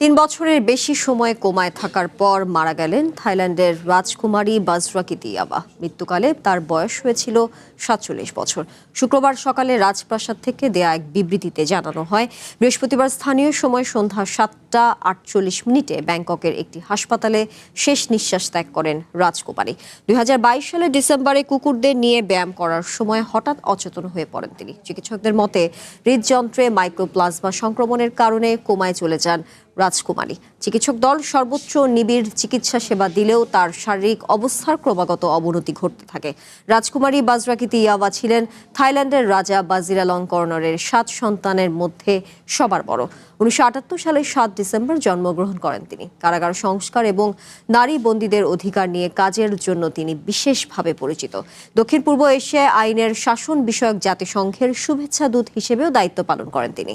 ৩ বছরের বেশি সময় কোমায় থাকার পর মারা গেলেন থাইল্যান্ডের রাজকুমারী বাজরাকিতিয়াবা। মৃত্যুকালে তার বয়স হয়েছিল ৪৭ বছর। শুক্রবার সকালে রাজপ্রাসাদ থেকে দেয়া এক বিবৃতিতে জানানো হয়, বৃহস্পতিবার স্থানীয় সময় সন্ধ্যা ৭টা ৪৮ ব্যাংককের একটি হাসপাতালে শেষ নিঃশ্বাস ত্যাগ করেন রাজকুমারী। ২০২২ সালের ডিসেম্বরে কুকুরদের নিয়ে ব্যায়াম করার সময় হঠাৎ অচেতন হয়ে পড়েন তিনি। চিকিৎসকদের মতে হৃদযন্ত্রে মাইক্রোপ্লাজমা সংক্রমণের কারণে কোমায় চলে যান রাজকুমারী। চিকিৎসক দল সর্বোচ্চ নিবিড় চিকিৎসা সেবা দিলেও তার শারীরিক অবস্থার ক্রমাগত অবনতি ঘটতে থাকে। রাজকুমারী বাজরাকিতিয়াবা ছিলেন থাইল্যান্ডের রাজা বাজিরালঙ্করনরের ৭ সন্তানের মধ্যে সবার বড়। ১৯৭৮ সালের ৭ ডিসেম্বর জন্মগ্রহণ করেন তিনি। কারাগার সংস্কার এবং নারী বন্দীদের অধিকার নিয়ে কাজের জন্য তিনি বিশেষভাবে পরিচিত। দক্ষিণ পূর্ব এশিয়ায় আইনের শাসন বিষয়ক জাতিসংঘের শুভেচ্ছা দূত হিসেবেও দায়িত্ব পালন করেন তিনি।